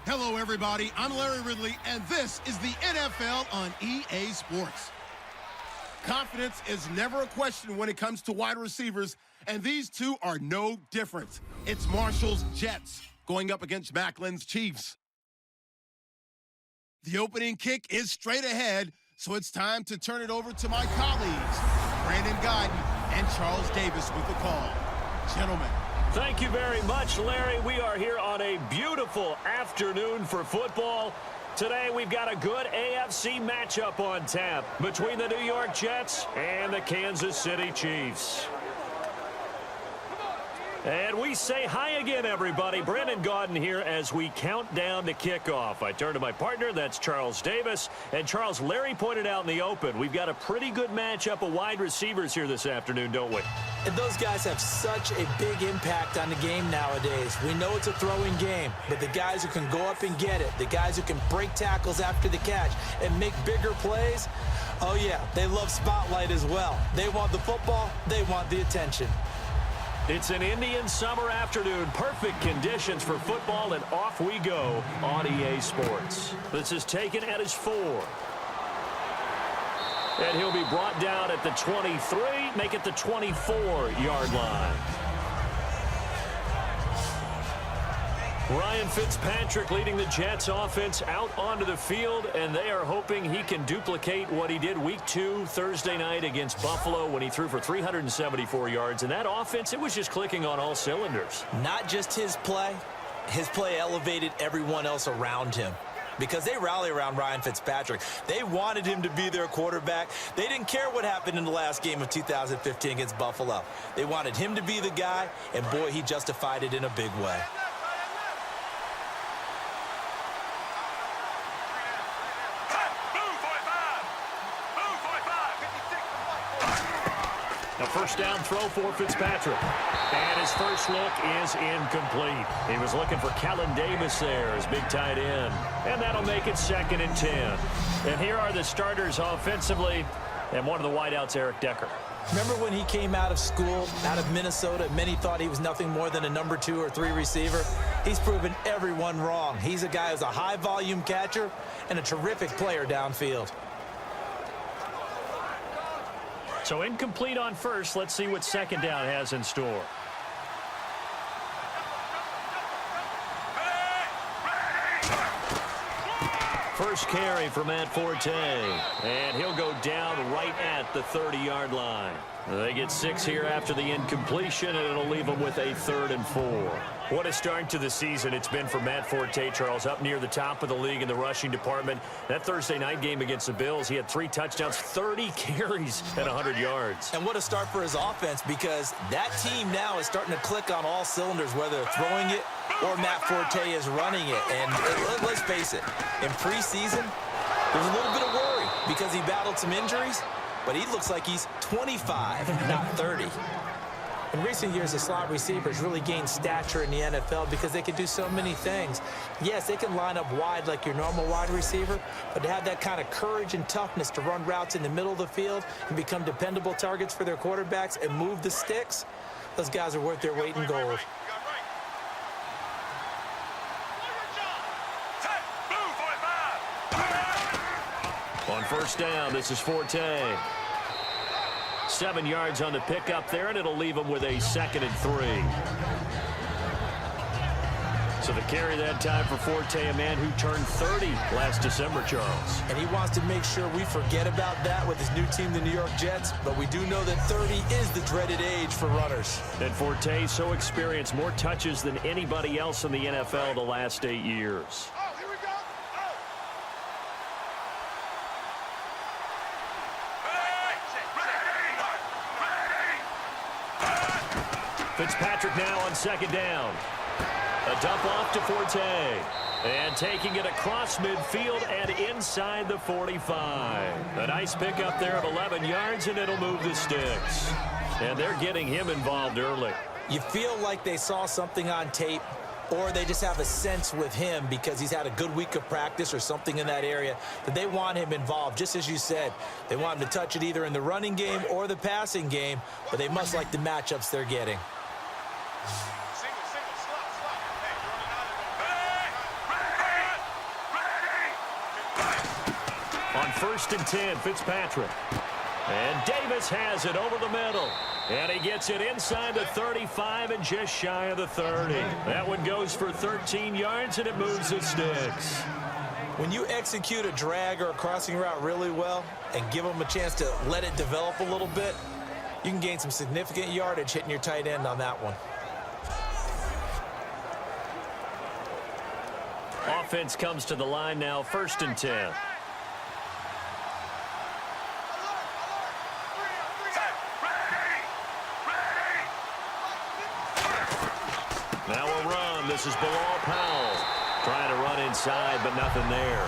Hello, everybody. I'm Larry Ridley, and this is the NFL on EA Sports. Confidence is never a question when it comes to wide receivers, and these two are no different. It's Marshall's Jets going up against Macklin's Chiefs. The opening kick is straight ahead, so it's time to turn it over to my colleagues, Brandon Guyton and Charles Davis with the call. Gentlemen. Thank you very much, Larry. We are here on a beautiful afternoon for football. Today, we've got a good AFC matchup on tap between the New York Jets and the Kansas City Chiefs. And we say hi again, everybody. Brandon Gaudin here as we count down to kickoff. I turn to my partner, that's Charles Davis. And Charles, Larry pointed out in the open, we've got a pretty good matchup of wide receivers here this afternoon, don't we? And those guys have such a big impact on the game nowadays. We know it's a throwing game, but the guys who can go up and get it, the guys who can break tackles after the catch and make bigger plays, oh yeah, they love spotlight as well. They want the football, they want the attention. It's an Indian summer afternoon. Perfect conditions for football, and off we go on EA Sports. This is taken at his 4. And he'll be brought down at the 23, make it the 24-yard line. Ryan Fitzpatrick leading the Jets offense out onto the field, and they are hoping he can duplicate what he did week 2 Thursday night against Buffalo when he threw for 374 yards. And that offense, it was just clicking on all cylinders. Not just his play elevated everyone else around him. Because they rally around Ryan Fitzpatrick. They wanted him to be their quarterback. They didn't care what happened in the last game of 2015 against Buffalo. They wanted him to be the guy, and boy, he justified it in a big way. A first down throw for Fitzpatrick. And his first look is incomplete. He was looking for Kellen Davis there as big tight end. And that'll make it 2nd and 10. And here are the starters offensively. And one of the wideouts, Eric Decker. Remember when he came out of school, out of Minnesota, many thought he was nothing more than a number 2 or 3 receiver? He's proven everyone wrong. He's a guy who's a high-volume catcher and a terrific player downfield. So incomplete on first. Let's see what 2nd down has in store. First carry for Matt Forte. And he'll go down right at the 30-yard line. They get 6 here after the incompletion, and it'll leave them with a 3rd and 4. What a start to the season it's been for Matt Forte, Charles, up near the top of the league in the rushing department. That Thursday night game against the Bills, he had 3 touchdowns, 30 carries, and 100 yards. And what a start for his offense, because that team now is starting to click on all cylinders, whether they're throwing it or Matt Forte is running it. And let's face it, in preseason, there's a little bit of worry because he battled some injuries, but he looks like he's 25, not 30. In recent years, the slot receivers really gained stature in the NFL because they can do so many things. Yes, they can line up wide like your normal wide receiver, but to have that kind of courage and toughness to run routes in the middle of the field and become dependable targets for their quarterbacks and move the sticks, those guys are worth their weight in gold. On first down, this is Forte. 7 yards on the pickup there, and it'll leave him with a 2nd and 3. So the carry that time for Forte, a man who turned 30 last December, Charles. And he wants to make sure we forget about that with his new team, the New York Jets. But we do know that 30 is the dreaded age for runners. And Forte so experienced, more touches than anybody else in the NFL the last 8 years. Fitzpatrick now on 2nd down. A dump off to Forte. And taking it across midfield and inside the 45. A nice pickup there of 11 yards, and it'll move the sticks. And they're getting him involved early. You feel like they saw something on tape, or they just have a sense with him because he's had a good week of practice or something in that area that they want him involved. Just as you said, they want him to touch it either in the running game or the passing game, but they must like the matchups they're getting. first and 10. Fitzpatrick. And Davis has it over the middle. And he gets it inside the 35 and just shy of the 30. That one goes for 13 yards, and it moves the sticks. When you execute a drag or a crossing route really well and give them a chance to let it develop a little bit, you can gain some significant yardage hitting your tight end on that one. Offense comes to the line now, first and 10. Now a run. This is Bilal Powell. Trying to run inside, but nothing there.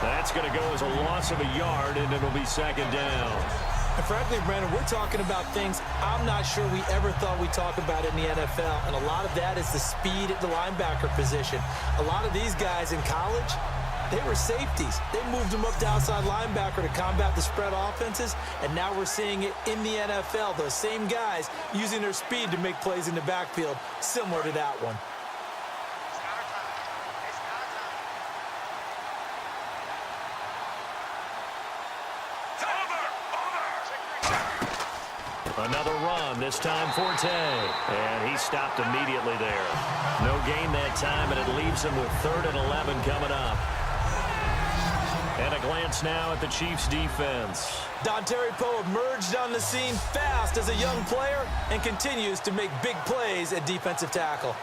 That's going to go as a loss of a yard, and it'll be second down. And frankly, Brandon, we're talking about things I'm not sure we ever thought we'd talk about in the NFL, and a lot of that is the speed at the linebacker position. A lot of these guys in college, they were safeties. They moved them up to outside linebacker to combat the spread offenses, and now we're seeing it in the NFL. Those same guys using their speed to make plays in the backfield, similar to that one. Another run, this time Forte. And he stopped immediately there. No gain that time, and it leaves him with 3rd and 11 coming up. And a glance now at the Chiefs' defense. Dontari Poe emerged on the scene fast as a young player and continues to make big plays at defensive tackle.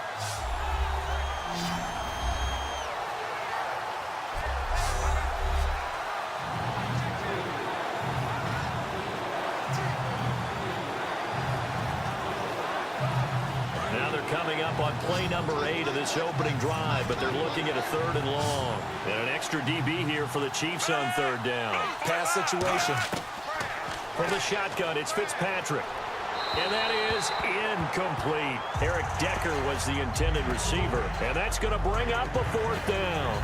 Coming up on play number 8 of this opening drive, but they're looking at a 3rd and long. And an extra DB here for the Chiefs on 3rd down. Pass situation. From the shotgun, it's Fitzpatrick. And that is incomplete. Eric Decker was the intended receiver. And that's going to bring up a 4th down.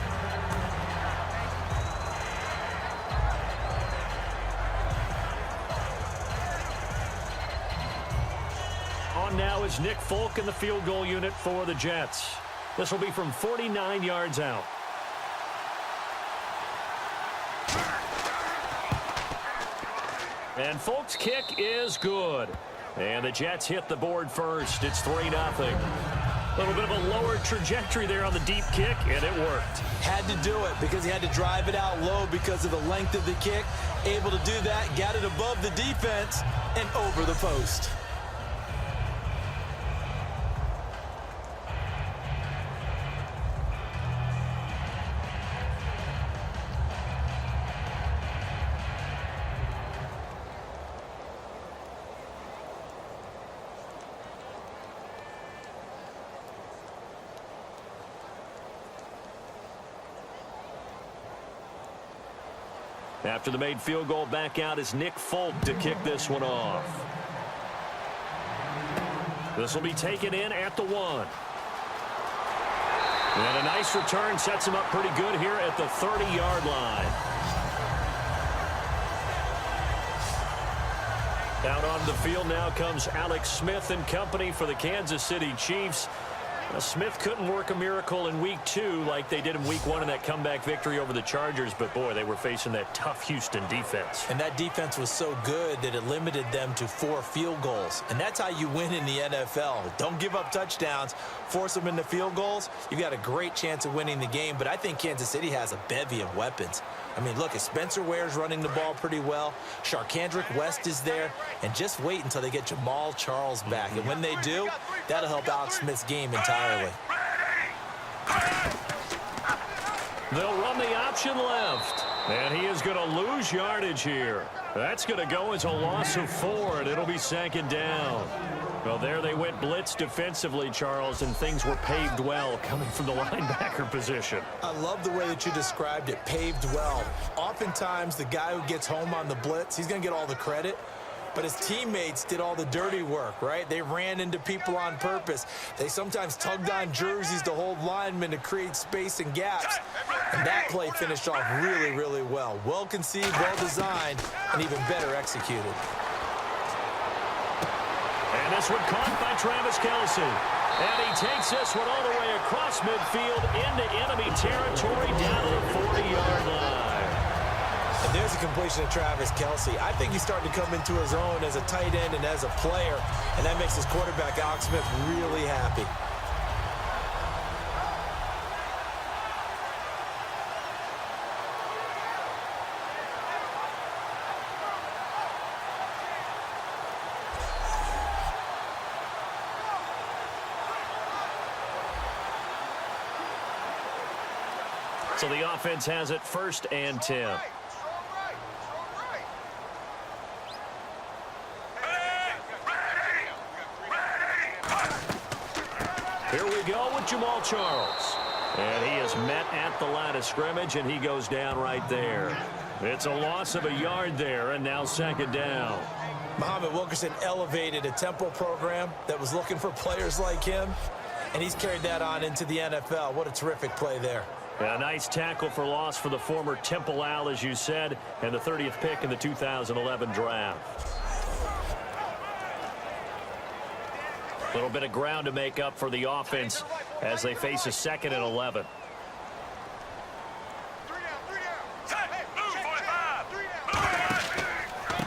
Now is Nick Folk in the field goal unit for the Jets. This will be from 49 yards out. And Folk's kick is good. And the Jets hit the board first. It's 3-0. A little bit of a lower trajectory there on the deep kick, and it worked. Had to do it because he had to drive it out low because of the length of the kick. Able to do that, got it above the defense and over the post. After the made field goal, back out is Nick Folk to kick this one off. This will be taken in at the 1. And a nice return sets him up pretty good here at the 30-yard line. Out on the field now comes Alex Smith and company for the Kansas City Chiefs. Now, Smith couldn't work a miracle in week 2 like they did in week 1 in that comeback victory over the Chargers, but boy, they were facing that tough Houston defense. And that defense was so good that it limited them to 4 field goals. And that's how you win in the NFL. Don't give up touchdowns, force them into field goals. You've got a great chance of winning the game, but I think Kansas City has a bevy of weapons. I mean, look, Spencer Ware's running the ball pretty well. Sharkandrick West is there. And just wait until they get Jamal Charles back. And when they do, that'll help Alex Smith's game entirely. They'll run the option left. And he is going to lose yardage here. That's going to go as a loss of 4, and it'll be 2nd down. Well, there they went blitz defensively, Charles, and things were paved well coming from the linebacker position. I love the way that you described it, paved well. Oftentimes, the guy who gets home on the blitz, he's going to get all the credit. But his teammates did all the dirty work, right? They ran into people on purpose. They sometimes tugged on jerseys to hold linemen to create space and gaps. And that play finished off really, really well. Well conceived, well designed, and even better executed. And this one caught by Travis Kelce. And he takes this one all the way across midfield into enemy territory down to the 40-yard line. There's a completion to Travis Kelce. I think he's starting to come into his own as a tight end and as a player, and that makes his quarterback, Alex Smith, really happy. So the offense has it 1st and 10. Here we go with Jamal Charles. And he is met at the line of scrimmage, and he goes down right there. It's a loss of a yard there, and now 2nd down. Muhammad Wilkerson elevated a tempo program that was looking for players like him, and he's carried that on into the NFL. What a terrific play there. A nice tackle for loss for the former Temple Owl, as you said, and the 30th pick in the 2011 draft. A little bit of ground to make up for the offense as they face a 2nd and 11.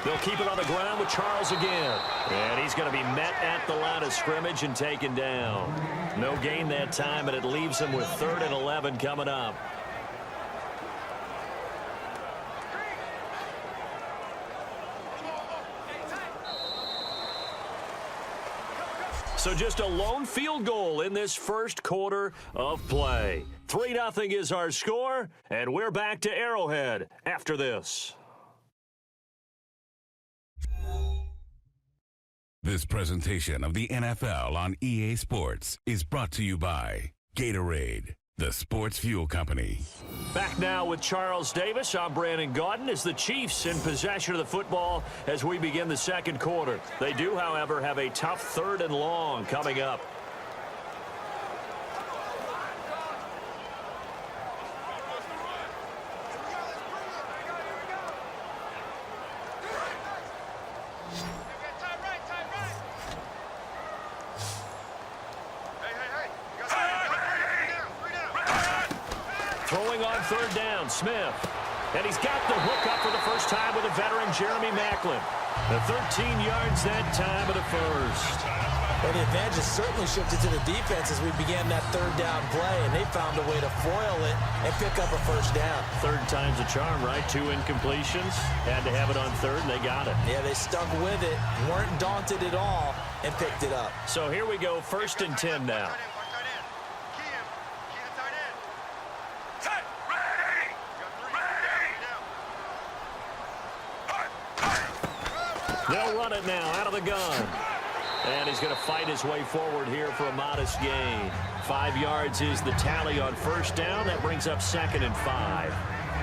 They'll keep it on the ground with Charles again. And he's going to be met at the line of scrimmage and taken down. No gain that time, and it leaves him with 3rd and 11 coming up. So just a lone field goal in this 1st quarter of play. 3-0 is our score, and we're back to Arrowhead after this. This presentation of the NFL on EA Sports is brought to you by Gatorade, the sports fuel company. Back now with Charles Davis. I'm Brandon Gaudin as the Chiefs in possession of the football as we begin the 2nd quarter. They do, however, have a tough 3rd and long coming up. Throwing on 3rd down, Smith. And he's got the hook up for the first time with a veteran, Jeremy Maclin. The 13 yards that time of the 1st. Well, the advantage has certainly shifted to the defense as we began that 3rd down play, and they found a way to foil it and pick up a 1st down. 3rd time's a charm, right? 2 incompletions. Had to have it on 3rd, and they got it. Yeah, they stuck with it, weren't daunted at all, and picked it up. So here we go, 1st and 10 now. They'll run it now out of the gun. And he's going to fight his way forward here for a modest gain. 5 yards is the tally on 1st down. That brings up 2nd and 5.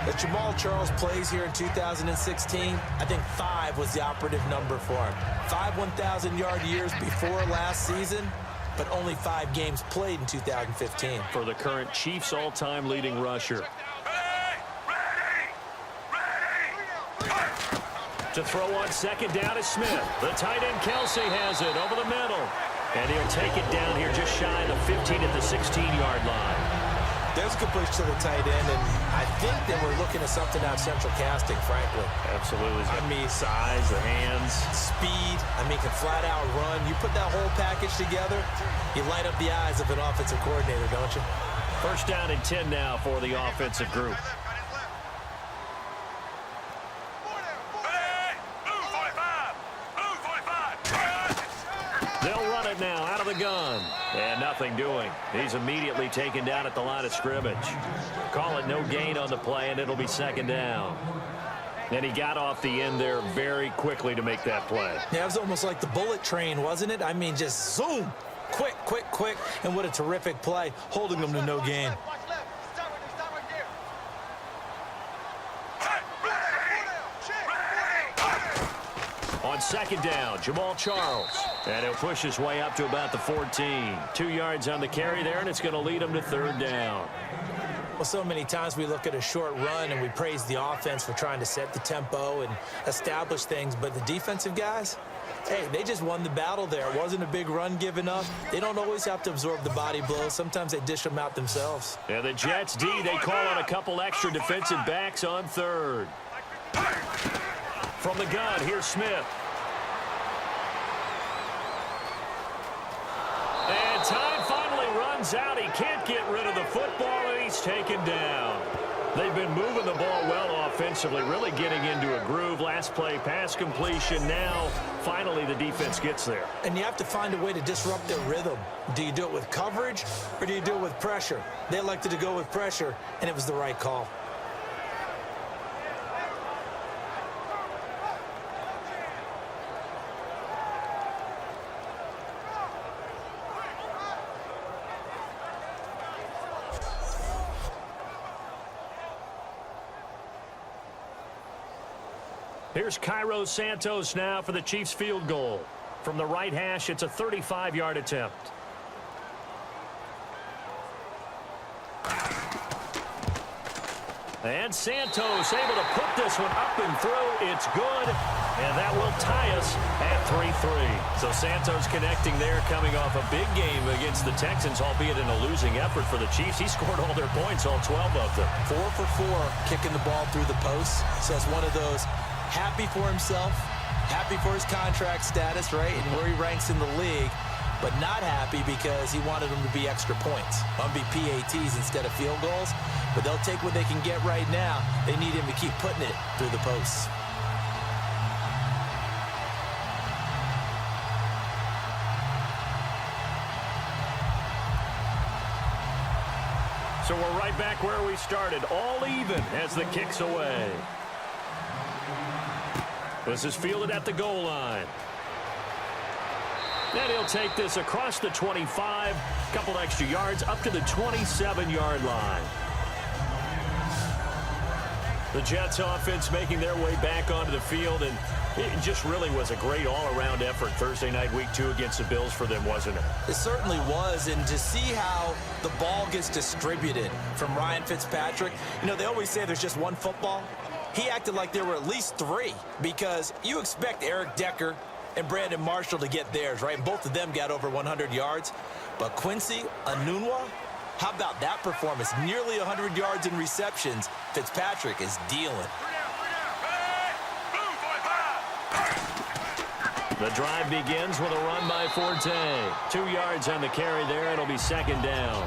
As Jamal Charles plays here in 2016, I think 5 was the operative number for him. 5 1,000-yard years before last season, but only 5 games played in 2015. For the current Chiefs all-time leading rusher. To throw on 2nd down is Smith. The tight end Kelce has it over the middle. And he'll take it down here just shy of the 15 at the 16-yard line. There's a completion to the tight end, and I think that we're looking at something out of central casting, frankly. Absolutely. I mean, size, the hands. Speed. I mean, can flat out run. You put that whole package together, you light up the eyes of an offensive coordinator, don't you? 1st down and 10 now for the offensive group. They'll run it now out of the gun. And nothing doing. He's immediately taken down at the line of scrimmage. Call it no gain on the play, and it'll be 2nd down. And he got off the end there very quickly to make that play. Yeah, it was almost like the bullet train, wasn't it? I mean, just zoom. Quick, quick, quick. And what a terrific play, holding them to no gain. On 2nd down, Jamal Charles. And he'll push his way up to about the 14. 2 yards on the carry there, and it's going to lead him to 3rd down. Well, so many times we look at a short run and we praise the offense for trying to set the tempo and establish things, but the defensive guys, hey, they just won the battle there. It wasn't a big run given up. They don't always have to absorb the body blows. Sometimes they dish them out themselves. And the Jets D, they call on a couple extra defensive backs on 3rd. From the gun, here's Smith. And time finally runs out. He can't get rid of the football, and he's taken down. They've been moving the ball well offensively, really getting into a groove. Last play, pass completion. Now, finally, the defense gets there. And you have to find a way to disrupt their rhythm. Do you do it with coverage, or do you do it with pressure? They elected to go with pressure, and it was the right call. Here's Cairo Santos now for the Chiefs field goal. From the right hash, it's a 35-yard attempt. And Santos able to put this one up and through. It's good, and that will tie us at 3-3. So Santos connecting there, coming off a big game against the Texans, albeit in a losing effort for the Chiefs. He scored all their points, all 12 of them. 4 for 4, kicking the ball through the posts. So it's one of those happy for himself, happy for his contract status, right, and where he ranks in the league, but not happy because he wanted them to be extra points. On be PATs instead of field goals, but they'll take what they can get right now. They need him to keep putting it through the posts. So we're right back where we started, all even as the kick's away. This is fielded at the goal line. And he'll take this across the 25, couple extra yards, up to the 27-yard line. The Jets offense making their way back onto the field, and it just really was a great all-around effort Thursday night, week 2 against the Bills for them, wasn't it? It certainly was, and to see how the ball gets distributed from Ryan Fitzpatrick, you know, they always say there's just one football. He acted like there were at least 3, because you expect Eric Decker and Brandon Marshall to get theirs, right? Both of them got over 100 yards. But Quincy Enunwa, how about that performance? Nearly 100 yards in receptions. Fitzpatrick is dealing. The drive begins with a run by Forte. 2 yards on the carry there. It'll be second down.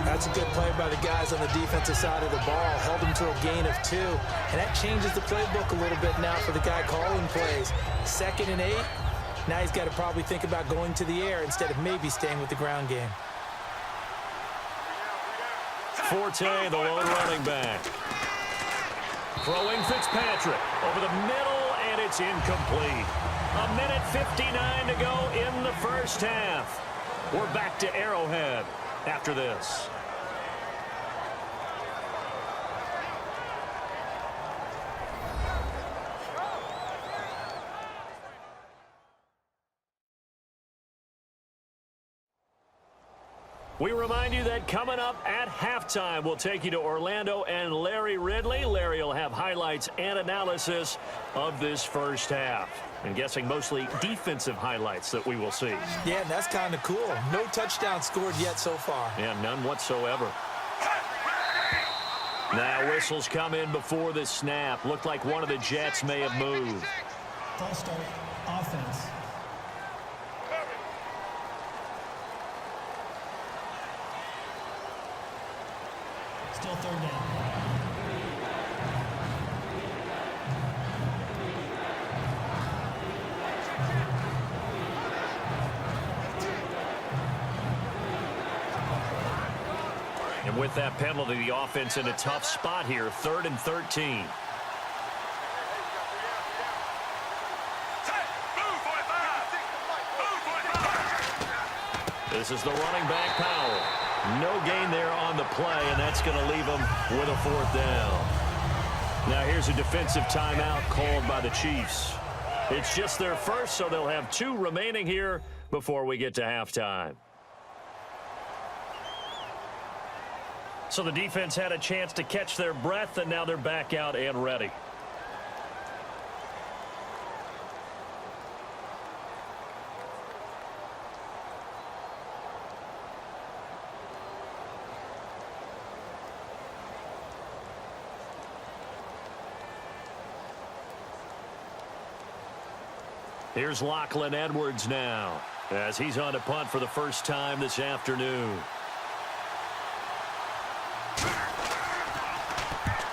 That's a good play by the guys on the defensive side of the ball. Held him to a gain of 2. And that changes the playbook a little bit now for the guy calling plays. 2nd and 8. Now he's got to probably think about going to the air instead of maybe staying with the ground game. Forte, the lone running back. Throwing Fitzpatrick over the middle, and it's incomplete. 1:59 to go in the first half. We're back to Arrowhead after this. We remind you that coming up at halftime, we'll take you to Orlando and Larry Ridley. Larry will have highlights and analysis of this first half. I'm guessing mostly defensive highlights that we will see. Yeah, that's kind of cool. No touchdown scored yet so far. Yeah, none whatsoever. Now whistles come in before the snap. Looked like one of the Jets may have moved. False start, offense. Still third down. And with that penalty, the offense in a tough spot here. 3rd and 13. This is the running back, Powell. No gain there on the play, and that's going to leave them with a 4th down. Now here's a defensive timeout called by the Chiefs. It's just their first, so they'll have 2 remaining here before we get to halftime. So the defense had a chance to catch their breath, and now they're back out and ready. Here's Lachlan Edwards now, as he's on to punt for the first time this afternoon.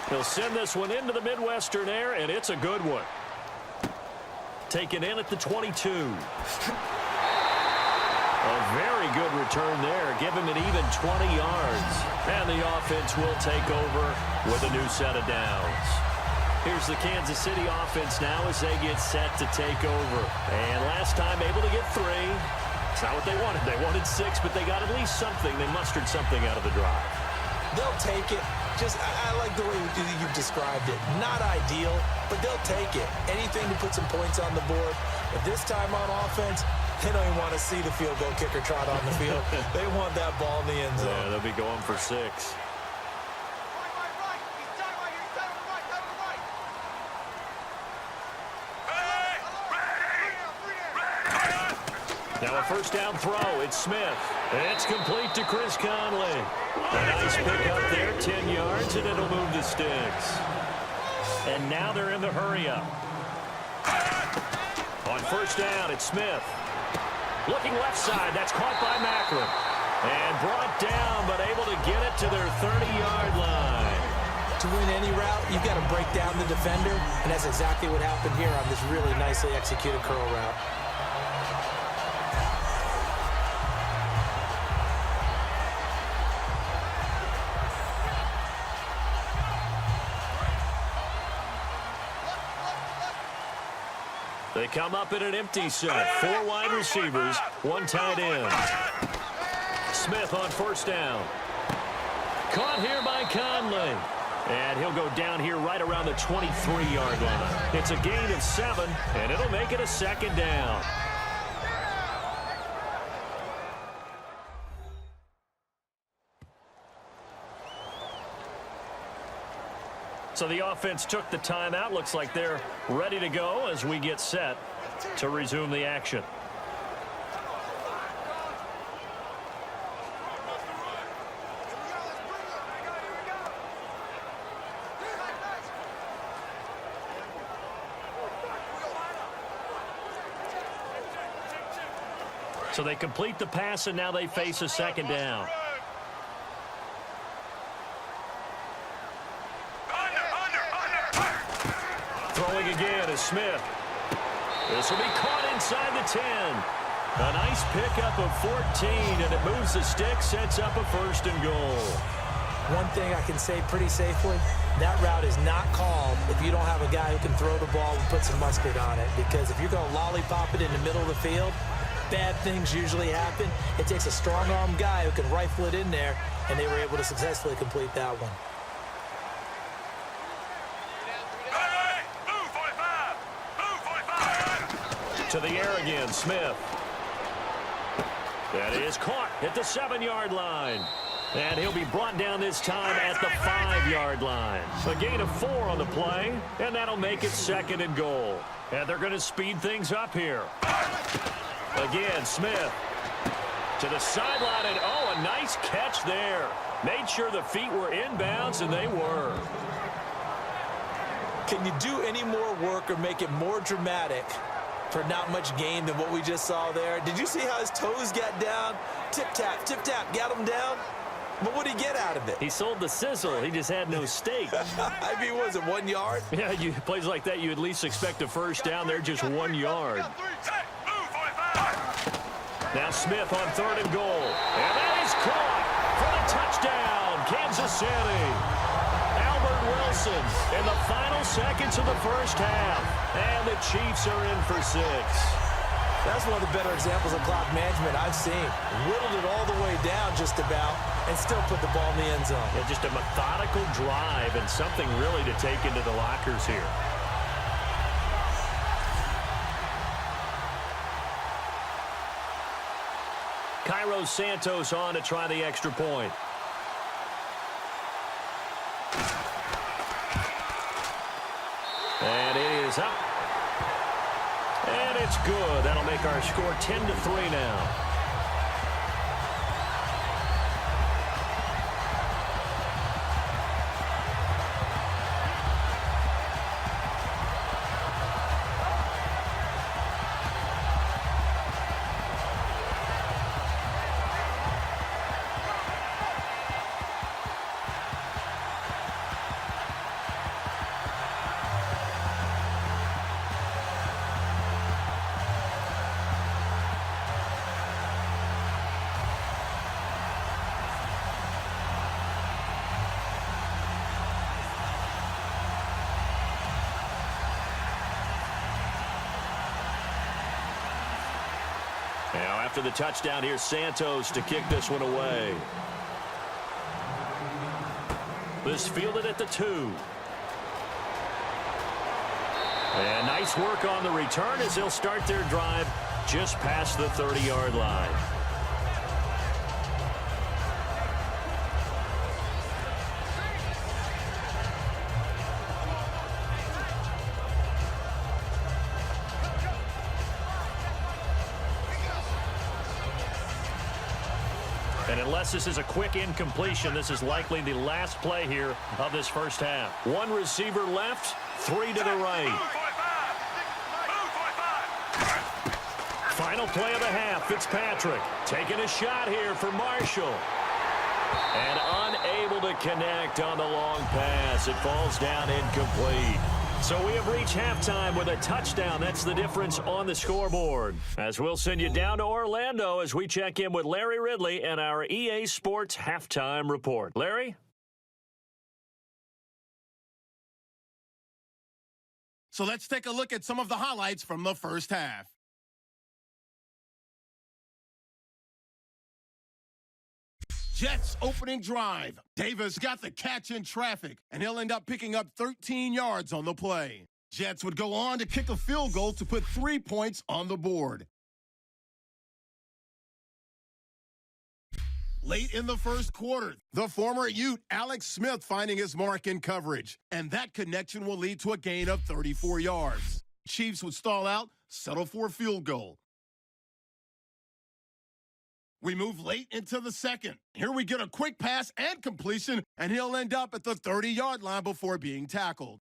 He'll send this one into the Midwestern air, and it's a good one. Taken in at the 22. A very good return there. Give him an even 20 yards. And the offense will take over with a new set of downs. Here's the Kansas City offense now as they get set to take over. And last time able to get 3. It's not what they wanted. They wanted 6, but they got at least something. They mustered something out of the drive. They'll take it. I like the way you've described it. Not ideal, but they'll take it. Anything to put some points on the board. But this time on offense, they don't even want to see the field goal kicker trot on the field. They want that ball in the end zone. Yeah, they'll be going for 6. Now a first down throw. It's Smith. It's complete to Chris Conley. A nice pick up there, 10 yards, and it'll move the sticks. And now they're in the hurry-up. On first down, it's Smith. Looking left side. That's caught by Macklin. And brought down, but able to get it to their 30-yard line. To win any route, you've got to break down the defender, and that's exactly what happened here on this really nicely executed curl route. They come up in an empty set. 4 wide receivers, 1 tight end. Smith on first down. Caught here by Conley. And he'll go down here right around the 23-yard line. It's a gain of 7, and it'll make it a second down. So the offense took the timeout. Looks like they're ready to go as we get set to resume the action. So they complete the pass, and now they face a second down. Throwing again is Smith. This will be caught inside the 10. A nice pickup of 14, and it moves the stick, sets up a first and goal. One thing I can say pretty safely, that route is not called if you don't have a guy who can throw the ball and put some mustard on it. Because if you're going to lollipop it in the middle of the field, bad things usually happen. It takes a strong-arm guy who can rifle it in there, and they were able to successfully complete that one. To the air again, Smith. That is caught at the 7-yard line. And he'll be brought down this time at the 5-yard line. A gain of 4 on the play, and that'll make it second and goal. And they're going to speed things up here. Again, Smith to the sideline, and oh, a nice catch there. Made sure the feet were inbounds, and they were. Can you do any more work or make it more dramatic for not much gain than what we just saw there? Did you see how his toes got down? Tip-tap, got him down. But what did he get out of it? He sold the sizzle. He just had no steak. I mean, was it 1 yard? Yeah, plays like that, you at least expect a first down. They're just 1 yard. Now Smith on third and goal. And that is caught for the touchdown, Kansas City. Albert Wilson in the final seconds of the first half. And the Chiefs are in for 6. That's one of the better examples of clock management I've seen. Whittled it all the way down just about and still put the ball in the end zone. Yeah, just a methodical drive and something really to take into the lockers here. Cairo Santos on to try the extra point. And it is up. And it's good. That'll make our score 10-3 now. After the touchdown, here's Santos to kick this one away. This fielded at the 2. And nice work on the return as they'll start their drive just past the 30-yard line. And unless this is a quick incompletion, this is likely the last play here of this first half. One receiver left, 3 to the right. Final play of the half, Fitzpatrick taking a shot here for Marshall. And unable to connect on the long pass. It falls down incomplete. So we have reached halftime with a touchdown. That's the difference on the scoreboard. As we'll send you down to Orlando as we check in with Larry Ridley and our EA Sports Halftime Report. Larry? So let's take a look at some of the highlights from the first half. Jets opening drive. Davis got the catch in traffic, and he'll end up picking up 13 yards on the play. Jets would go on to kick a field goal to put 3 points on the board. Late in the first quarter, the former Ute Alex Smith finding his mark in coverage, and that connection will lead to a gain of 34 yards. Chiefs would stall out, settle for a field goal. We move late into the second. Here we get a quick pass and completion, and he'll end up at the 30-yard line before being tackled.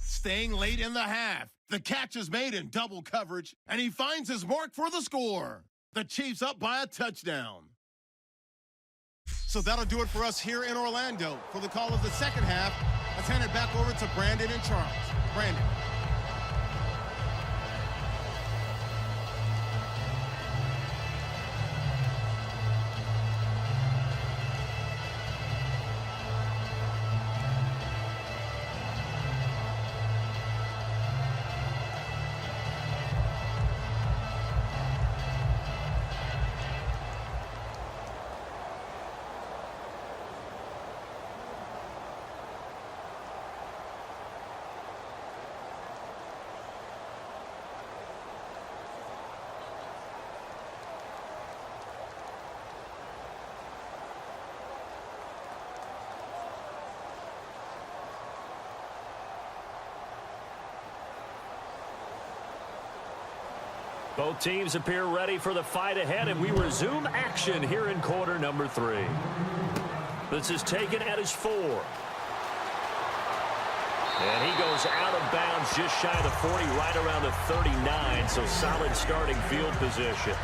Staying late in the half, the catch is made in double coverage, and he finds his mark for the score. The Chiefs up by a touchdown. So that'll do it for us here in Orlando. For the call of the second half, let's hand it back over to Brandon and Charles. Brandon. Both teams appear ready for the fight ahead, and we resume action here in quarter number 3. This is taken at his 4. And he goes out of bounds just shy of the 40, right around the 39, so solid starting field position.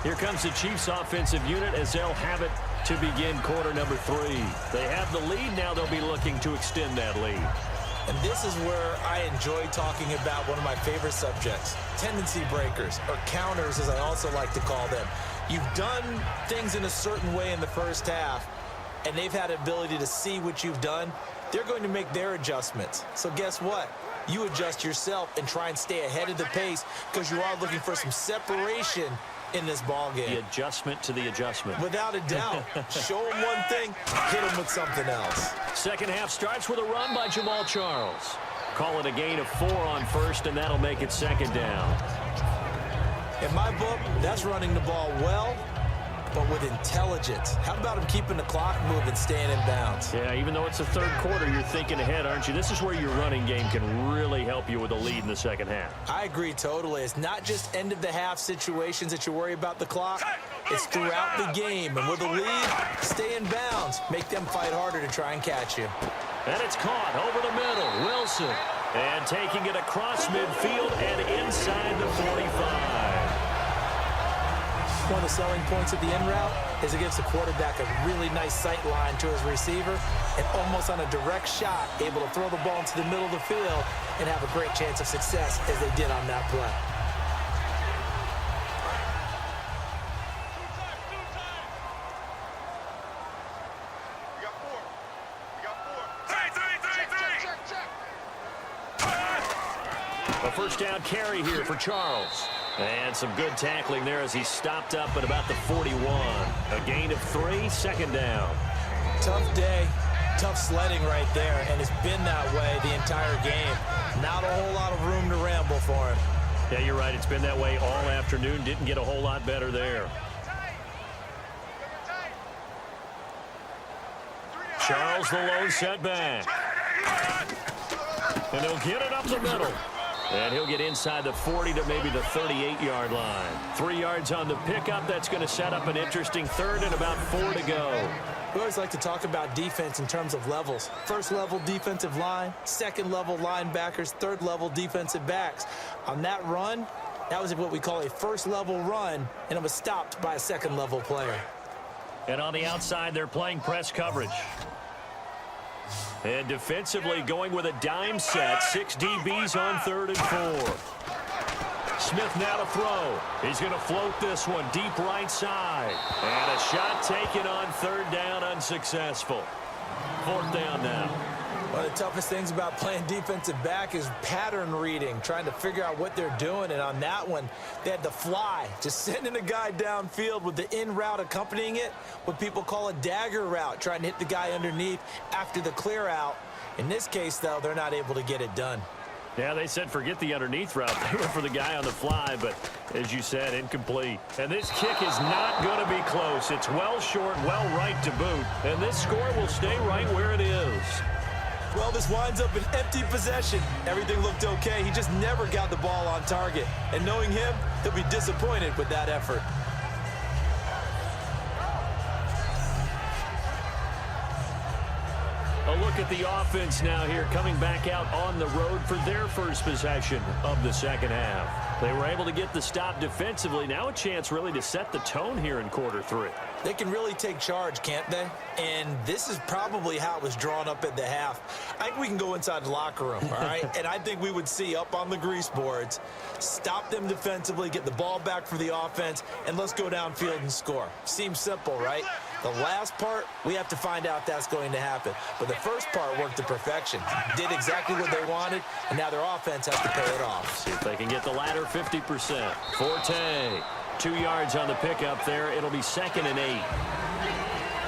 Here comes the Chiefs offensive unit as they'll have it to begin quarter number 3. They have the lead. Now they'll be looking to extend that lead. And this is where I enjoy talking about one of my favorite subjects, tendency breakers, or counters as I also like to call them. You've done things in a certain way in the first half, and they've had the ability to see what you've done. They're going to make their adjustments. So guess what? You adjust yourself and try and stay ahead of the pace because you are looking for some separation in this ball game. The adjustment to the adjustment. Without a doubt. Show them one thing, hit them with something else. Second half starts with a run by Jamal Charles. Call it a gain of 4 on first, and that'll make it second down. In my book, that's running the ball well, but with intelligence. How about him keeping the clock moving, staying in bounds? Yeah, even though it's the third quarter, you're thinking ahead, aren't you? This is where your running game can really help you with a lead in the second half. I agree totally. It's not just end-of-the-half situations that you worry about the clock. It's throughout the game. And with a lead, stay in bounds. Make them fight harder to try and catch you. And it's caught over the middle. Wilson. And taking it across midfield and inside the 45. One of the selling points of the in route is it gives the quarterback a really nice sight line to his receiver and almost on a direct shot able to throw the ball into the middle of the field and have a great chance of success as they did on that play. A first down carry here for Charles. And some good tackling there as he stopped up at about the 41. A gain of 3, second down. Tough day, tough sledding right there, and it's been that way the entire game. Not a whole lot of room to ramble for him. Yeah, you're right. It's been that way all afternoon. Didn't get a whole lot better there. Charles the lone setback. And he'll get it up the middle. And he'll get inside the 40 to maybe the 38-yard line. 3 yards on the pickup. That's going to set up an interesting third and about 4 to go. We always like to talk about defense in terms of levels. First level defensive line, second level linebackers, third level defensive backs. On that run, that was what we call a first level run, and it was stopped by a second level player. And on the outside, they're playing press coverage. And defensively going with a dime set. 6 DBs on 3rd and 4. Smith now to throw. He's going to float this one deep right side. And a shot taken on 3rd down, unsuccessful. 4th down now. One of the toughest things about playing defensive back is pattern reading, trying to figure out what they're doing. And on that one, they had to fly, just sending a guy downfield with the in route accompanying it, what people call a dagger route, trying to hit the guy underneath after the clear out. In this case, though, they're not able to get it done. Yeah, they said forget the underneath route. They were for the guy on the fly, but as you said, incomplete. And this kick is not going to be close. It's well short, well right to boot. And this score will stay right where it is. Well, this winds up an empty possession. Everything looked okay. He just never got the ball on target. And knowing him, he'll be disappointed with that effort. A look at the offense now here, coming back out on the road for their first possession of the second half. They were able to get the stop defensively. Now a chance really to set the tone here in quarter 3. They can really take charge, can't they? And this is probably how it was drawn up at the half. I think we can go inside the locker room, all right? And I think we would see up on the grease boards, stop them defensively, get the ball back for the offense, and let's go downfield and score. Seems simple, right? The last part, we have to find out that's going to happen. But the first part worked to perfection. Did exactly what they wanted, and now their offense has to pay it off. See if they can get the latter 50%. Forte, 2 yards on the pickup there. It'll be 2nd and 8.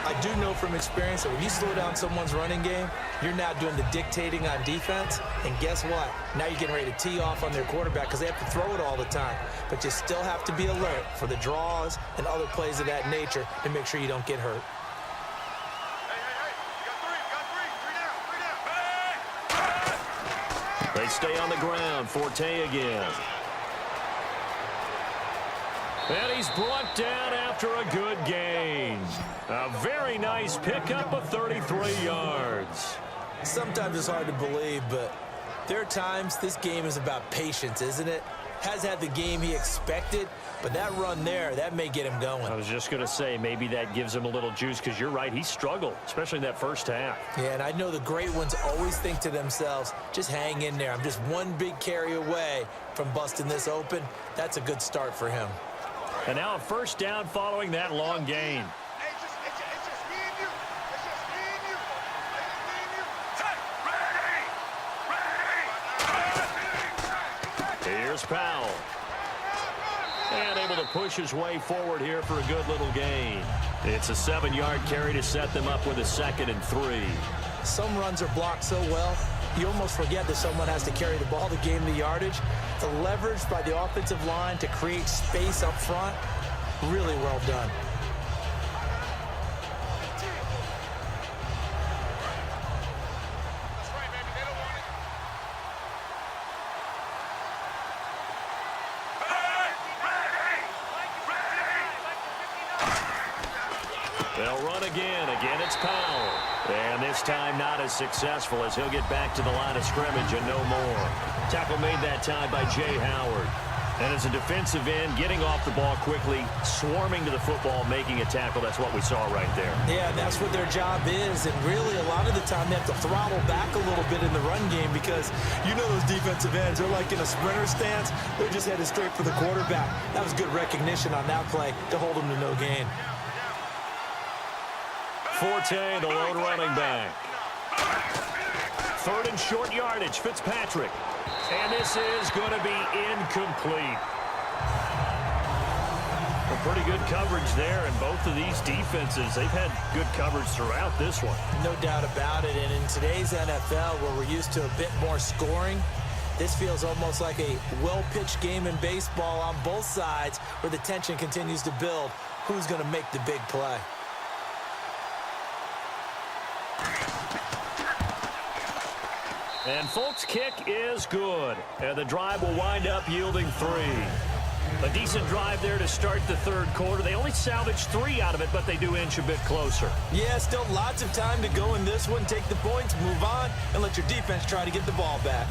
I do know from experience that when you slow down someone's running game, you're now doing the dictating on defense. And guess what? Now you're getting ready to tee off on their quarterback because they have to throw it all the time. But you still have to be alert for the draws and other plays of that nature to make sure you don't get hurt. They stay on the ground. Forte again. And he's brought down after a good gain. A very nice pickup of 33 yards. Sometimes it's hard to believe, but there are times this game is about patience, isn't it? Has had the game he expected, but that run there, that may get him going. I was just going to say, maybe that gives him a little juice because you're right, he struggled, especially in that first half. Yeah, and I know the great ones always think to themselves, just hang in there. I'm just one big carry away from busting this open. That's a good start for him. And now a first down following that long gain. Here's Powell. And able to push his way forward here for a good little gain. It's a 7-yard carry to set them up with a 2nd and 3. Some runs are blocked so well, you almost forget that someone has to carry the ball to gain the yardage. The leverage by the offensive line to create space up front, really well done. They'll run again. Again, it's Powell. And this time not as successful as he'll get back to the line of scrimmage and no more. Tackle made that time by Jay Howard. And as a defensive end, getting off the ball quickly, swarming to the football, making a tackle. That's what we saw right there. Yeah, that's what their job is. And really, a lot of the time, they have to throttle back a little bit in the run game because you know those defensive ends, they're like in a sprinter stance. They're just headed straight for the quarterback. That was good recognition on that play to hold them to no gain. Forte, the lone running back. Third and short yardage, Fitzpatrick. And this is going to be incomplete. Well, pretty good coverage there, and both of these defenses, they've had good coverage throughout this one. No doubt about it, and in today's NFL, where we're used to a bit more scoring, this feels almost like a well-pitched game in baseball on both sides where the tension continues to build. Who's going to make the big play? And Folk's kick is good, and the drive will wind up yielding 3. A decent drive there to start the third quarter. They only salvaged 3 out of it, but they do inch a bit closer. Yeah, still lots of time to go in this one. Take the points, move on, and let your defense try to get the ball back.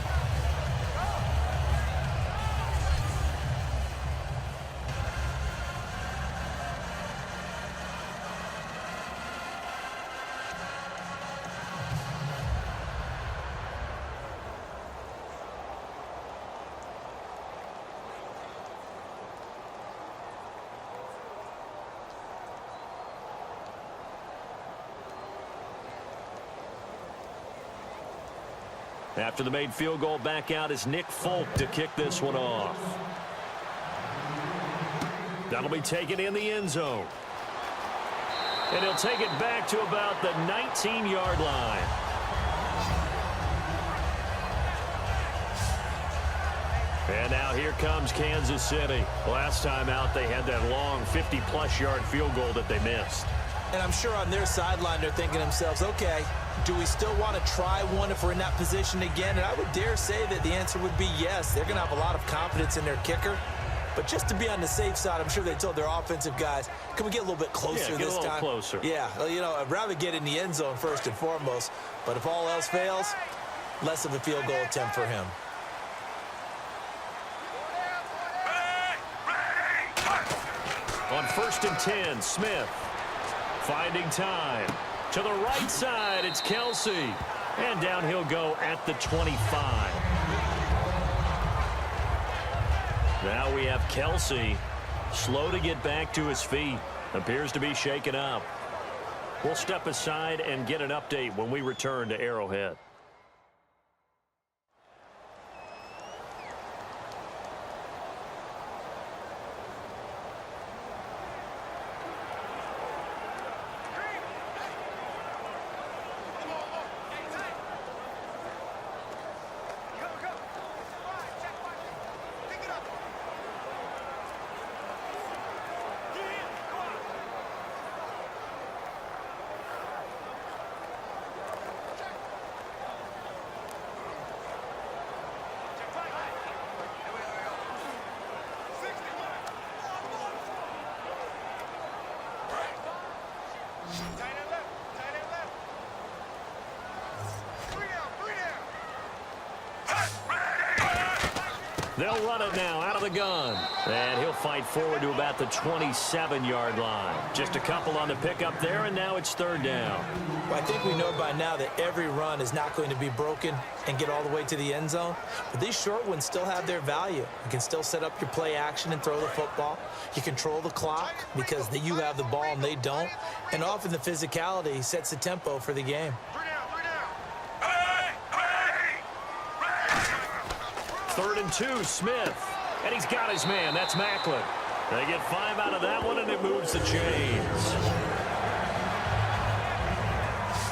After the made field goal, back out is Nick Folk to kick this one off. That'll be taken in the end zone. And he'll take it back to about the 19-yard line. And now here comes Kansas City. Last time out, they had that long 50-plus yard field goal that they missed. And I'm sure on their sideline they're thinking to themselves, okay, do we still want to try one if we're in that position again? And I would dare say that the answer would be yes. They're going to have a lot of confidence in their kicker. But just to be on the safe side, I'm sure they told their offensive guys, can we get a little bit closer this time? Yeah, get a little closer. Yeah, you know, I'd rather get in the end zone first and foremost. But if all else fails, less of a field goal attempt for him. On 1st and 10, Smith finding time. To the right side, it's Kelsey. And down he'll go at the 25. Now we have Kelsey, slow to get back to his feet. Appears to be shaken up. We'll step aside and get an update when we return to Arrowhead. They'll run it now out of the gun. And he'll fight forward to about the 27-yard line. Just a couple on the pickup there, and now it's 3rd down. Well, I think we know by now that every run is not going to be broken and get all the way to the end zone. But these short ones still have their value. You can still set up your play action and throw the football. You control the clock because you have the ball and they don't. And often the physicality sets the tempo for the game. 3rd and 2, Smith. And he's got his man. That's Macklin. They get 5 out of that one, and it moves the chains.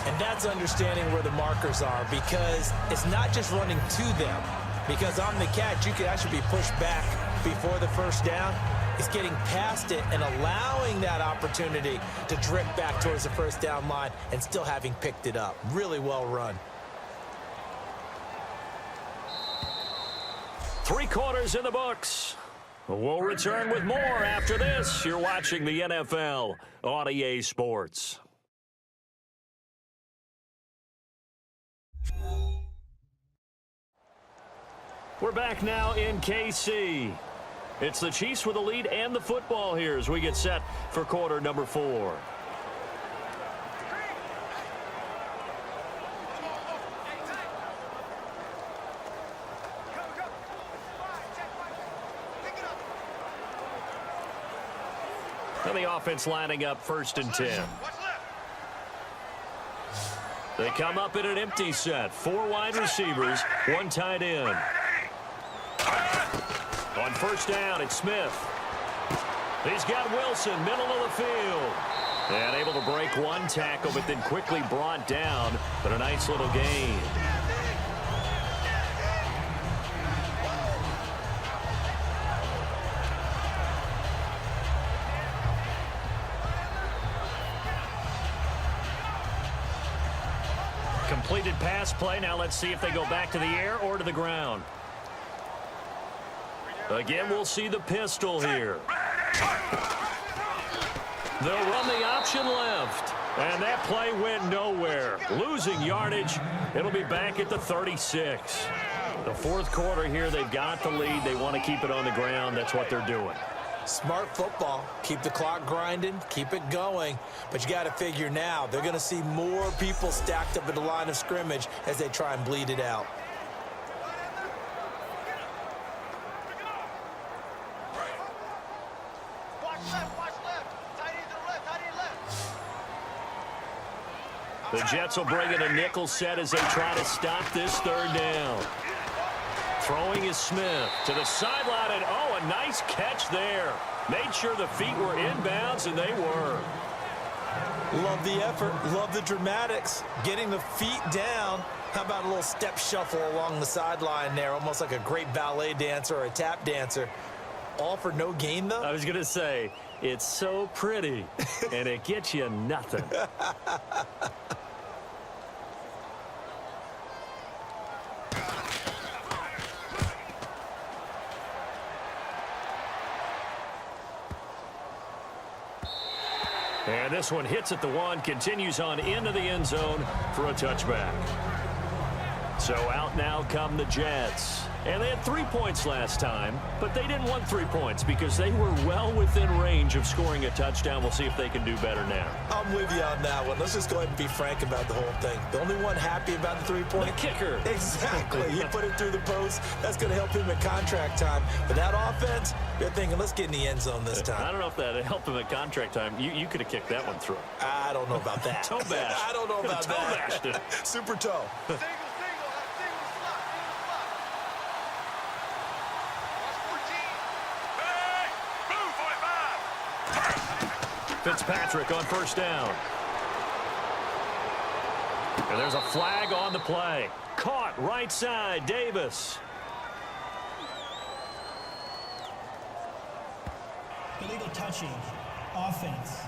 And that's understanding where the markers are, because it's not just running to them. Because on the catch, you could actually be pushed back before the first down. It's getting past it and allowing that opportunity to drift back towards the first down line and still having picked it up. Really well run. 3 quarters in the books. We'll return with more after this. You're watching the NFL on EA Sports. We're back now in KC. It's the Chiefs with the lead and the football here as we get set for quarter number 4. And the offense lining up 1st and 10. The They come up in an empty set. 4 wide receivers, 1 tight end. On first down, it's Smith. He's got Wilson, middle of the field. And able to break 1 tackle, but then quickly brought down. But a nice little gain. Completed pass play. Now let's see if they go back to the air or to the ground. Again, we'll see the pistol here. They'll run the option left. And that play went nowhere. Losing yardage. It'll be back at the 36. The 4th quarter here, they've got the lead. They want to keep it on the ground. That's what they're doing. Smart football. Keep the clock grinding. Keep it going. But you got to figure now, they're going to see more people stacked up at the line of scrimmage as they try and bleed it out. The Jets will bring in a nickel set as they try to stop this 3rd down. Throwing is Smith to the sideline, and oh, a nice catch there. Made sure the feet were inbounds, and they were. Love the effort. Love the dramatics. Getting the feet down. How about a little step shuffle along the sideline there, almost like a great ballet dancer or a tap dancer. All for no gain, though? I was going to say, it's so pretty, and it gets you nothing. And this one hits at the 1, continues on into the end zone for a touchback. So out now come the Jets. And they had 3 points last time, but they didn't want 3 points because they were well within range of scoring a touchdown. We'll see if they can do better now. I'm with you on that one. Let's just go ahead and be frank about the whole thing. The only one happy about the 3-point? The kicker. Exactly. He put it through the post. That's going to help him at contract time. But that offense, you're thinking, let's get in the end zone this time. I don't know if that helped him at contract time. You could have kicked that one through. I don't know about that. Toe bash. I don't know about toe that. Bashed it. Super toe. Fitzpatrick on first down. And there's a flag on the play. Caught right side, Davis. Illegal touching. Offense.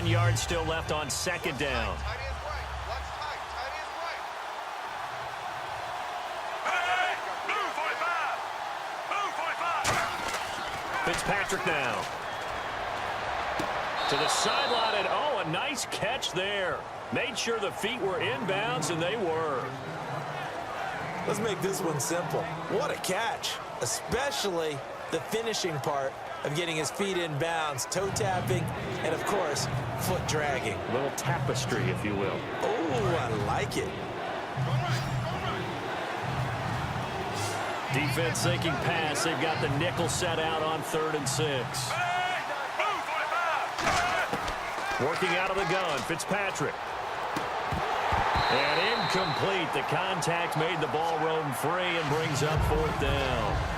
Yards still left on second down. Fitzpatrick now. To the sideline, and oh, a nice catch there. Made sure the feet were inbounds, and they were. Let's make this one simple. What a catch, especially the finishing part of getting his feet in bounds, toe tapping, and of course, foot dragging. A little tapestry, if you will. Oh, I like it. Defense thinking pass. They've got the nickel set out on 3rd and 6. Working out of the gun, Fitzpatrick. And incomplete. The contact made the ball roam free and brings up 4th down.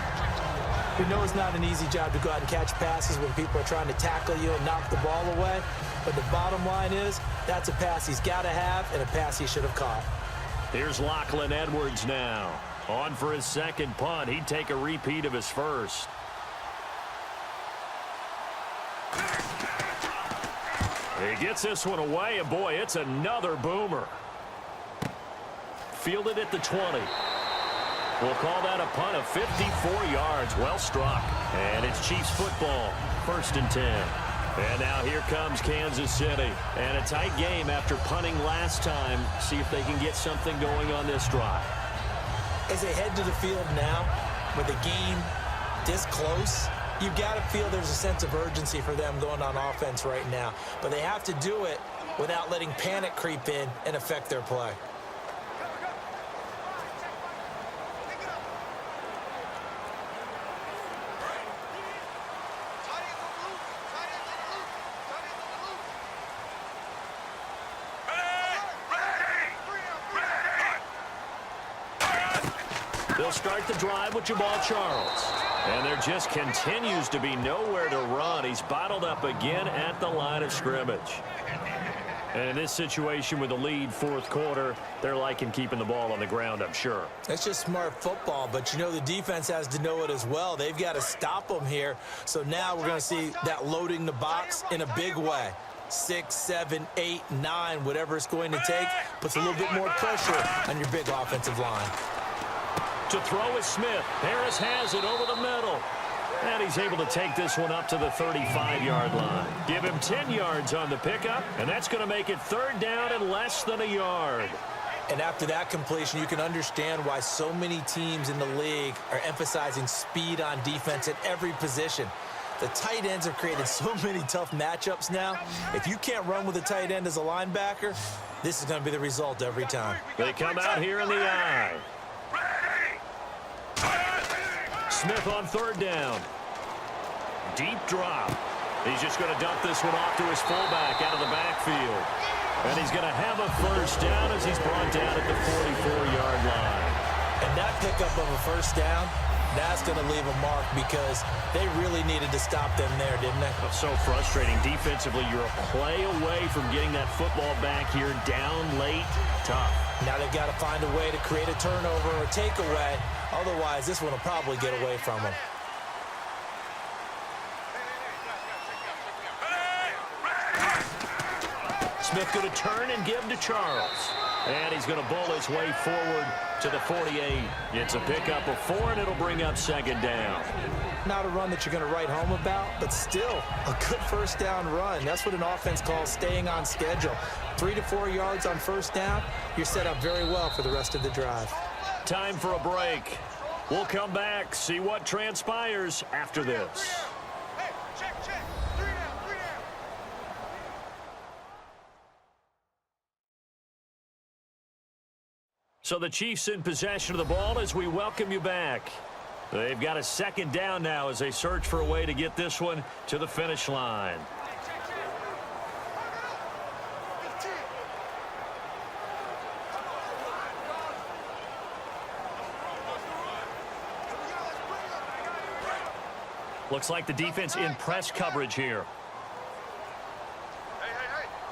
We know it's not an easy job to go out and catch passes when people are trying to tackle you and knock the ball away. But the bottom line is, that's a pass he's got to have and a pass he should have caught. Here's Lachlan Edwards now. On for his second punt. He'd take a repeat of his first. He gets this one away, and boy, it's another boomer. Fielded at the 20. We'll call that a punt of 54 yards. Well struck. And it's Chiefs football. 1st and 10. And now here comes Kansas City. And a tight game after punting last time. See if they can get something going on this drive. As they head to the field now, with the game this close, you've got to feel there's a sense of urgency for them going on offense right now. But they have to do it without letting panic creep in and affect their play. They'll start the drive with Jamal Charles. And there just continues to be nowhere to run. He's bottled up again at the line of scrimmage. And in this situation with the lead fourth quarter, they're liking keeping the ball on the ground, I'm sure. It's just smart football, but you know the defense has to know it as well. They've got to stop them here. So now we're going to see that loading the box in a big way. 6, 7, 8, 9, whatever it's going to take, puts a little bit more pressure on your big offensive line. To throw is Smith. Harris has it over the middle. And he's able to take this one up to the 35-yard line. Give him 10 yards on the pickup, and that's going to make it third down and less than a yard. And after that completion, you can understand why so many teams in the league are emphasizing speed on defense at every position. The tight ends have created so many tough matchups now. If you can't run with a tight end as a linebacker, this is going to be the result every time. They come out here in the eye. Smith on third down. Deep drop. He's just going to dump this one off to his fullback out of the backfield. And he's going to have a first down as he's brought down at the 44-yard line. And that pickup of a first down, that's going to leave a mark because they really needed to stop them there, didn't they? So frustrating. Defensively, you're a play away from getting that football back here down late. Tough. Now they've got to find a way to create a turnover or takeaway. Otherwise, this one will probably get away from them. Smith going to turn and give to Charles. And he's going to bowl his way forward to the 48. It's a pickup of 4, and it'll bring up second down. Not a run that you're going to write home about, but still a good first down run. That's what an offense calls staying on schedule. 3 to 4 yards on first down, you're set up very well for the rest of the drive. Time for a break. We'll come back, see what transpires after this. Hey, check. 3 down. So the Chiefs in possession of the ball as we welcome you back. They've got a second down now as they search for a way to get this one to the finish line. Looks like the defense in press coverage here. Hey.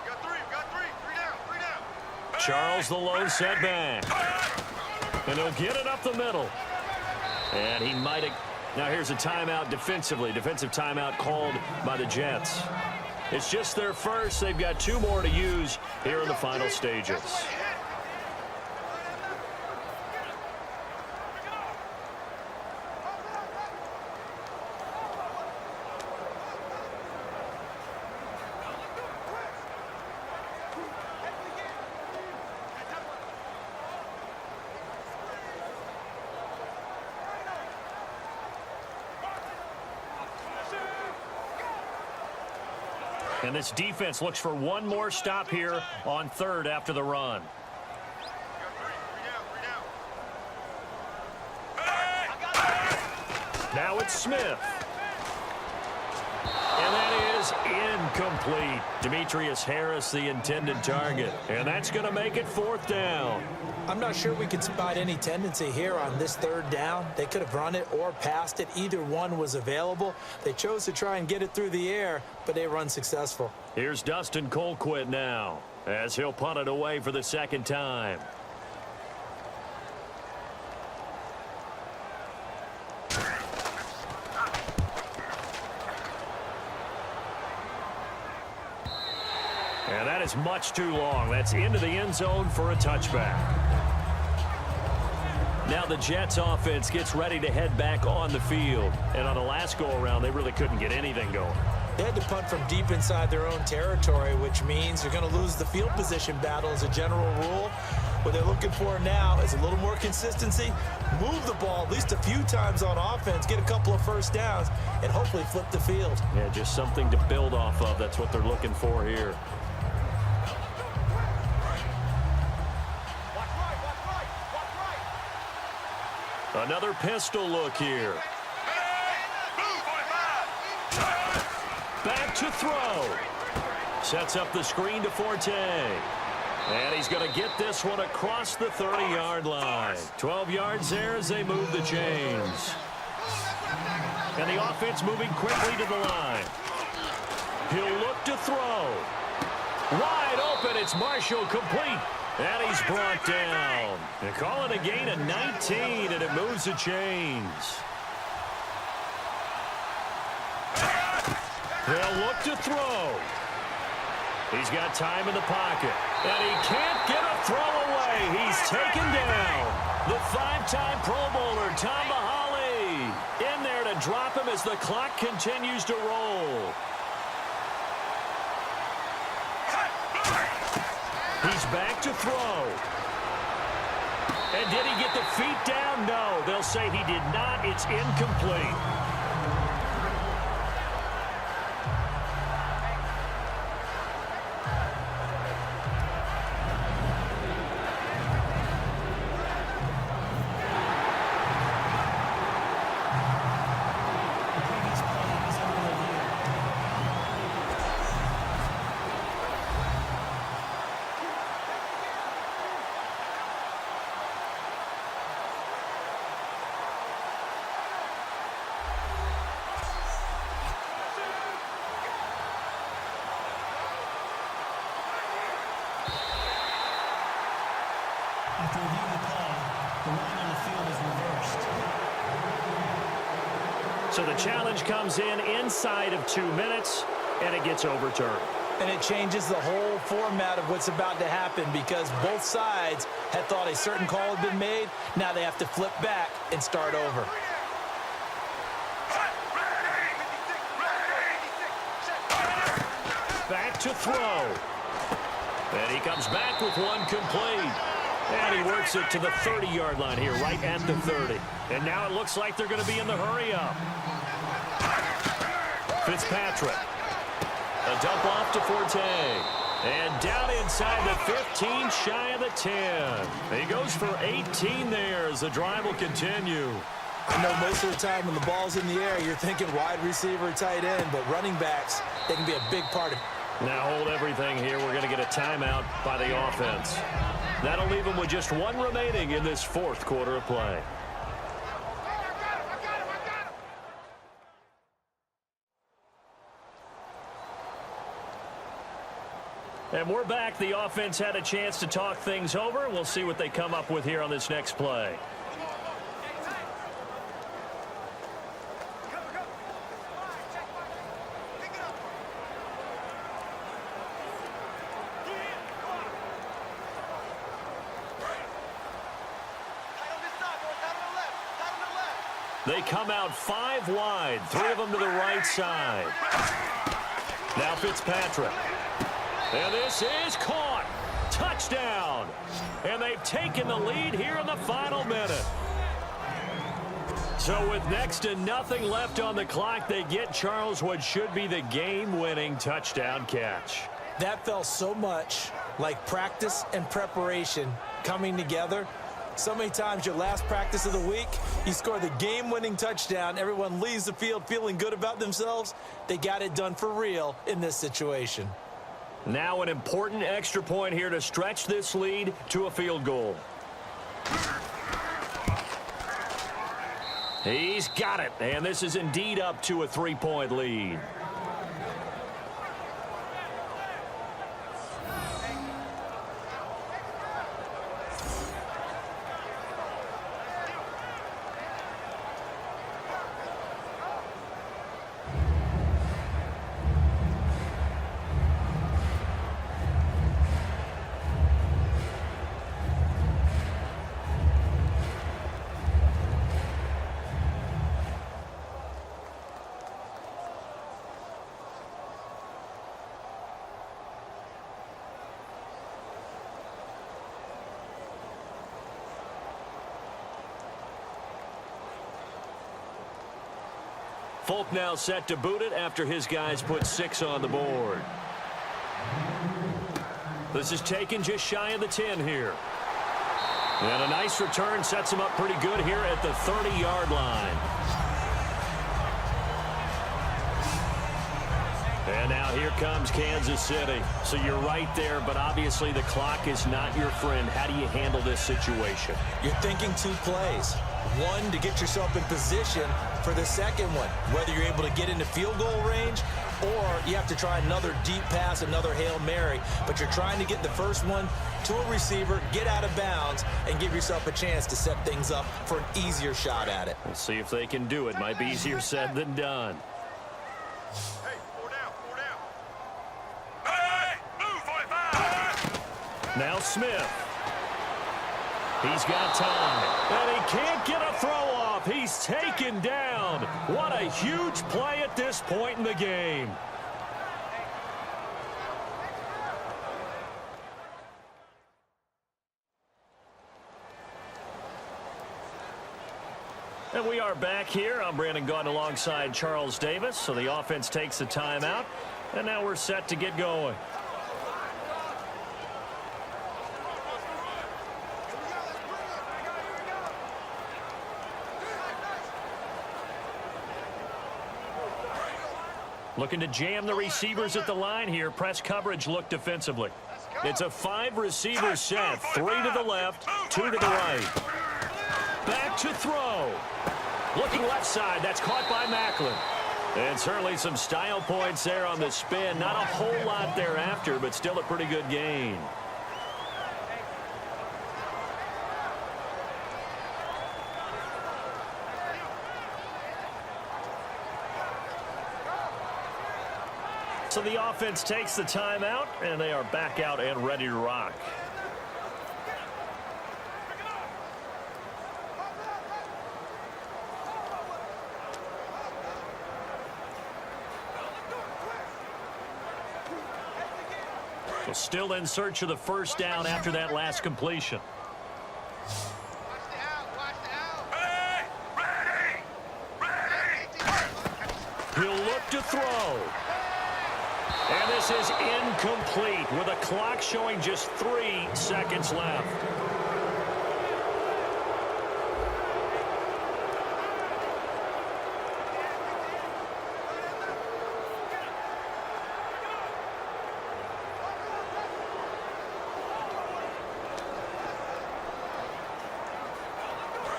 You got 3. 3 down. Charles the lone setback. And he'll get it up the middle. And he might have... Now here's a timeout defensively. Defensive timeout called by the Jets. It's just their first. They've got 2 more to use here in the final stages. And this defense looks for one more stop here on third after the run. Now it's Smith. And that is incomplete. Demetrius Harris, the intended target. And that's going to make it fourth down. I'm not sure we could spot any tendency here on this third down. They could have run it or passed it. Either one was available. They chose to try and get it through the air, but they were unsuccessful. Here's Dustin Colquitt now as he'll punt it away for the second time. And that is much too long. That's into the end zone for a touchback. Now the Jets offense gets ready to head back on the field. And on the last go-around, they really couldn't get anything going. They had to punt from deep inside their own territory, which means you're going to lose the field position battle as a general rule. What they're looking for now is a little more consistency, move the ball at least a few times on offense, get a couple of first downs, and hopefully flip the field. Yeah, just something to build off of. That's what they're looking for here. Another pistol look here. Back to throw. Sets up the screen to Forte. And he's going to get this one across the 30-yard line. 12 yards there as they move the chains. And the offense moving quickly to the line. He'll look to throw. Wide open. It's Marshall complete. And he's brought down. They call it a gain of 19, and it moves the chains. They'll look to throw. He's got time in the pocket. And he can't get a throw away. He's taken down. The five-time Pro Bowler, Tom Mahali, in there to drop him as the clock continues to roll. He's back to throw. And did he get the feet down? No. They'll say he did not. It's incomplete. After reviewing the play, the line on the field is reversed. So the challenge comes in inside of 2 minutes, and it gets overturned. And it changes the whole format of what's about to happen because both sides had thought a certain call had been made. Now they have to flip back and start over. Back to throw. And he comes back with one complete. And he works it to the 30-yard line here, right at the 30. And now it looks like they're going to be in the hurry-up. Fitzpatrick. A dump off to Forte. And down inside the 15, shy of the 10. He goes for 18 there as the drive will continue. I know most of the time when the ball's in the air, you're thinking wide receiver, tight end, but running backs, they can be a big part of it. Now hold everything here. We're going to get a timeout by the offense. That'll leave them with just one remaining in this fourth quarter of play. And we're back. The offense had a chance to talk things over. We'll see what they come up with here on this next play. They come out 5 wide, 3 of them to the right side. Now Fitzpatrick. And this is caught. Touchdown. And they've taken the lead here in the final minute. So with next to nothing left on the clock, they get Charles what should be the game-winning touchdown catch. That felt so much like practice and preparation coming together. So many times your last practice of the week, you score the game-winning touchdown. Everyone leaves the field feeling good about themselves. They got it done for real in this situation. Now an important extra point here to stretch this lead to a field goal. He's got it, and this is indeed up to a 3-point lead. Folk now set to boot it after his guys put 6 on the board. This is taken just shy of the 10 here. And a nice return sets him up pretty good here at the 30-yard line. And now here comes Kansas City. So you're right there, but obviously the clock is not your friend. How do you handle this situation? You're thinking 2 plays. One, to get yourself in position for the second one, whether you're able to get into field goal range or you have to try another deep pass, another Hail Mary. But you're trying to get the first one to a receiver, get out of bounds, and give yourself a chance to set things up for an easier shot at it. We'll see if they can do it. Might be easier said than done. Hey, 4 down, 4 down. Hey, move, 45. Now Smith. He's got time, and he can't get a throw off. He's taken down. What a huge play at this point in the game. And we are back here. I'm Brandon Gaudin alongside Charles Davis. So the offense takes a timeout, and now we're set to get going. Looking to jam the receivers at the line here. Press coverage look defensively. It's a 5-receiver set. 3 to the left, 2 to the right. Back to throw. Looking left side. That's caught by Macklin. And certainly some style points there on the spin. Not a whole lot thereafter, but still a pretty good gain. So the offense takes the timeout, and they are back out and ready to rock. So still in search of the first down after that last completion. Hey, ready. He'll look to throw. And this is incomplete with a clock showing just 3 seconds left.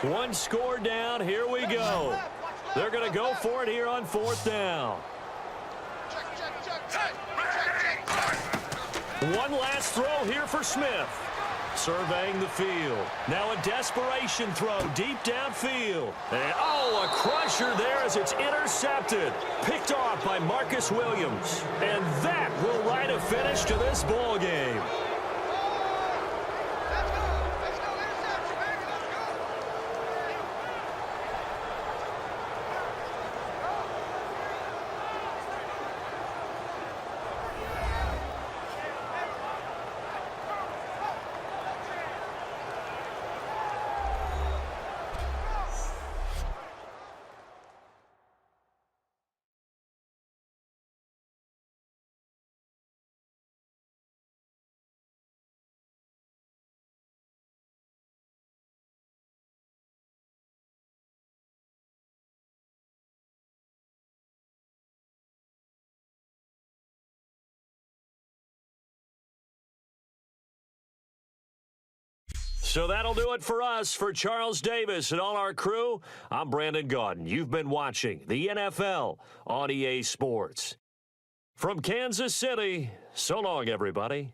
One score down. Here we go. They're going to go for it here on 4th down. One last throw here for Smith. Surveying the field. Now a desperation throw deep downfield. And oh, a crusher there as it's intercepted. Picked off by Marcus Williams. And that will write a finish to this ball game. So that'll do it for us. For Charles Davis and all our crew, I'm Brandon Gaudin. You've been watching the NFL on EA Sports. From Kansas City, so long, everybody.